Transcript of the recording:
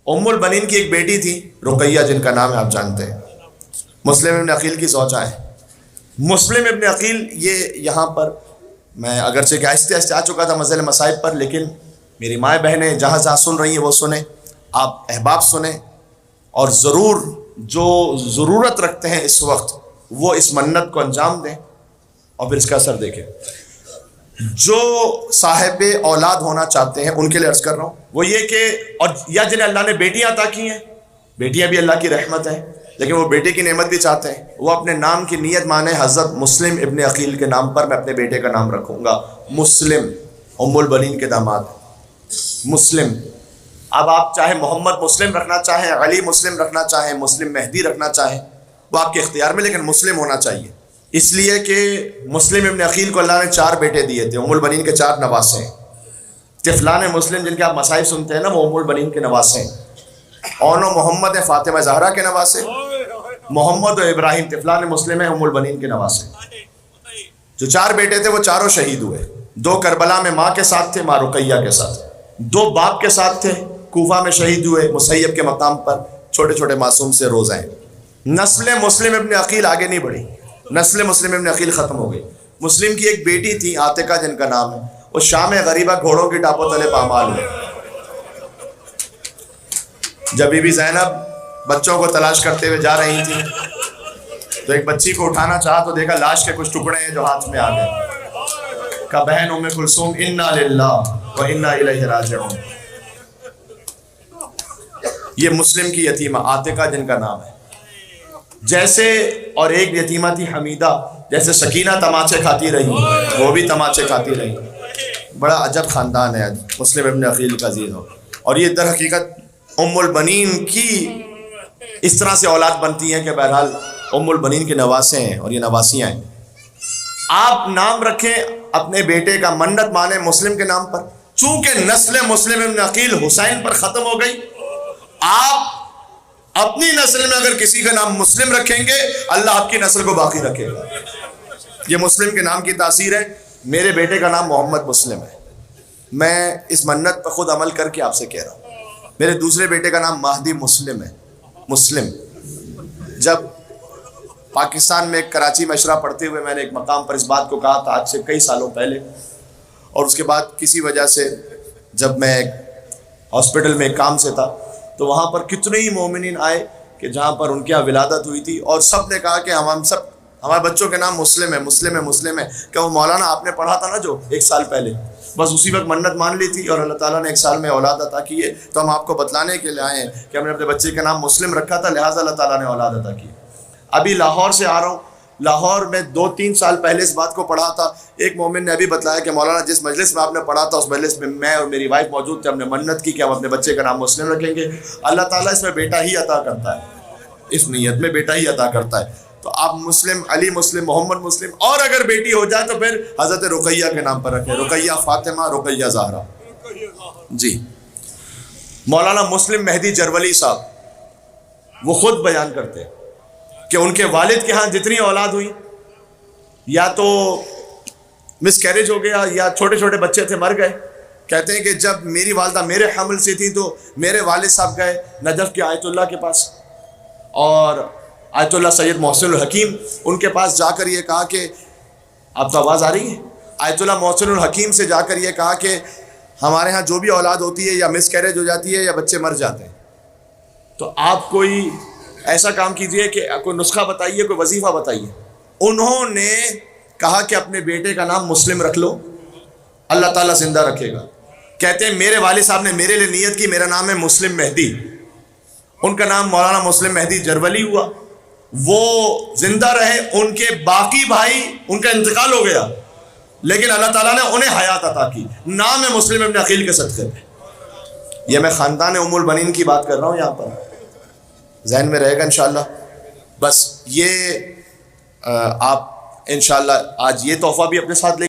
ام البنین کی ایک بیٹی تھی رقیہ، جن کا نام ہے آپ جانتے ہیں، مسلم ابن عقیل کی زوجہ ہے۔ مسلم ابن عقیل یہ یہاں پر میں اگرچہ کہ آہستہ آہستہ آ چکا تھا مسئلہ مصائب پر، لیکن میری مائیں بہنیں جہاں جہاں سن رہی ہیں وہ سنیں، آپ احباب سنیں، اور ضرور جو ضرورت رکھتے ہیں اس وقت وہ اس منت کو انجام دیں اور پھر اس کا اثر دیکھیں۔ جو صاحب اولاد ہونا چاہتے ہیں ان کے لیے عرض کر رہا ہوں وہ یہ کہ، اور یا جنہیں اللہ نے بیٹیاں عطا کی ہیں، بیٹیاں بھی اللہ کی رحمت ہیں، لیکن وہ بیٹے کی نعمت بھی چاہتے ہیں، وہ اپنے نام کی نیت مانے حضرت مسلم ابن عقیل کے نام پر میں اپنے بیٹے کا نام رکھوں گا مسلم، ام البنین کے داماد مسلم۔ اب آپ چاہے محمد مسلم رکھنا چاہیں، علی مسلم رکھنا چاہیں، مسلم مہدی رکھنا چاہیں، وہ آپ کے اختیار میں، لیکن مسلم ہونا چاہیے، اس لیے کہ مسلم ابن عقیل کو اللہ نے 4 بیٹے دیے تھے، ام البنین کے 4 نواسے ہیں۔ طفلان مسلم جن کے آپ مصائب سنتے ہیں نا، وہ ام البنین کے نواسے ہیں۔ اون و محمد ہیں فاطمہ زہرا کے نواسے، محمد و ابراہیم طفلان مسلم ہیں ام البنین کے نواسے۔ جو 4 بیٹے تھے وہ چاروں شہید ہوئے، 2 کربلا میں ماں کے ساتھ تھے، ماں رقیہ کے ساتھ، 2 باپ کے ساتھ تھے، کوفہ میں شہید ہوئے مسیب کے مقام پر، چھوٹے چھوٹے معصوم سے روزہ ہیں۔ نسل مسلم ابن عقیل آگے نہیں بڑھی، نسل مسلم ابن عقیل ختم ہو گئی۔ مسلم کی ایک بیٹی تھی عاتقہ جن کا نام ہے، وہ شام غریبہ گھوڑوں کی ٹاپوں تلے پامال ہوئے۔ جب بی بی زینب بچوں کو تلاش کرتے ہوئے جا رہی تھی تو ایک بچی کو اٹھانا چاہا تو دیکھا لاش کے کچھ ٹکڑے ہیں جو ہاتھ میں آ گئے۔ کہا بہن ام کلثوم انا للہ و انا الیہ راجعون۔ یہ مسلم کی یتیمہ عاتقہ جن کا نام ہے، جیسے، اور ایک یتیمہ تھی حمیدہ، جیسے سکینہ تماچے کھاتی رہی وہ بھی تماچے کھاتی رہی۔ بڑا عجب خاندان ہے مسلم ابن عقیل کا عزیز ہو، اور یہ در حقیقت ام البنین کی اس طرح سے اولاد بنتی ہیں کہ بہرحال ام البنین کے نواسے ہیں اور یہ نواسیاں ہیں۔ آپ نام رکھیں اپنے بیٹے کا، منت مانیں مسلم کے نام پر، چونکہ نسل مسلم ابن عقیل حسین پر ختم ہو گئی، آپ اپنی نسل میں اگر کسی کا نام مسلم رکھیں گے اللہ آپ کی نسل کو باقی رکھے گا۔ یہ مسلم کے نام کی تاثیر ہے۔ میرے بیٹے کا نام محمد مسلم ہے، میں اس منت پر خود عمل کر کے آپ سے کہہ رہا ہوں۔ میرے دوسرے بیٹے کا نام مہدی مسلم ہے، مسلم۔ جب پاکستان میں کراچی میں اشرا پڑھتے ہوئے میں نے ایک مقام پر اس بات کو کہا تھا آج سے کئی سالوں پہلے، اور اس کے بعد کسی وجہ سے جب میں ہاسپٹل میں ایک کام سے تھا تو وہاں پر کتنے ہی مومنین آئے کہ جہاں پر ان کے یہاں ولادت ہوئی تھی، اور سب نے کہا کہ ہم سب ہمارے بچوں کے نام مسلم ہے، مسلم ہے، مسلم ہے۔ کہ وہ مولانا آپ نے پڑھا تھا نا جو 1 سال پہلے، بس اسی وقت منت مان لی تھی اور اللہ تعالیٰ نے 1 سال میں اولاد عطا کی ہے، تو ہم آپ کو بتلانے کے لیے آئے ہیں کہ ہم نے اپنے بچے کا نام مسلم رکھا تھا، لہٰذا اللہ تعالیٰ نے اولاد عطا کی۔ ابھی لاہور سے آ رہا ہوں، لاہور میں 2-3 سال پہلے اس بات کو پڑھا تھا، ایک مومن نے ابھی بتلایا کہ مولانا جس مجلس میں آپ نے پڑھا تھا اس مجلس میں میں اور میری وائف موجود تھے، ہم نے منت کی کہ ہم اپنے بچے کا نام مسلم رکھیں گے۔ اللہ تعالیٰ اس میں بیٹا ہی عطا کرتا ہے، اس نیت میں بیٹا ہی عطا کرتا ہے۔ تو آپ مسلم، علی مسلم، محمد مسلم، اور اگر بیٹی ہو جائے تو پھر حضرت رقیہ کے نام پر رکھیں، رقیہ فاطمہ، رقیہ زہرا۔ جی، مولانا مسلم مہدی جرولی صاحب وہ خود بیان کرتے ہیں کہ ان کے والد کے ہاں جتنی اولاد ہوئی یا تو مس کیریج ہو گیا یا چھوٹے چھوٹے بچے تھے مر گئے۔ کہتے ہیں کہ جب میری والدہ میرے حمل سے تھی تو میرے والد صاحب گئے نجف کے آیت اللہ کے پاس، اور آیت اللہ سید محسن الحکیم ان کے پاس جا کر یہ کہا کہ، آپ تو آواز آ رہی ہے، آیت اللہ محسن الحکیم سے جا کر یہ کہا کہ ہمارے ہاں جو بھی اولاد ہوتی ہے یا مس کیریج ہو جاتی ہے یا بچے مر جاتے ہیں، تو آپ کوئی ایسا کام کیجئے کہ کوئی نسخہ بتائیے، کوئی وظیفہ بتائیے۔ انہوں نے کہا کہ اپنے بیٹے کا نام مسلم رکھ لو، اللہ تعالیٰ زندہ رکھے گا۔ کہتے ہیں میرے والد صاحب نے میرے لیے نیت کی، میرا نام ہے مسلم مہدی، ان کا نام مولانا مسلم مہدی جرولی ہوا، وہ زندہ رہے، ان کے باقی بھائی ان کا انتقال ہو گیا لیکن اللہ تعالیٰ نے انہیں حیات عطا کی، نام ہے مسلم ابن عقیل کے صدقے میں۔ یہ میں خاندان ام البنین کی بات کر رہا ہوں، یہاں پر ذہن میں رہے گا انشاءاللہ۔ بس یہ آپ انشاءاللہ آج یہ تحفہ بھی اپنے ساتھ لے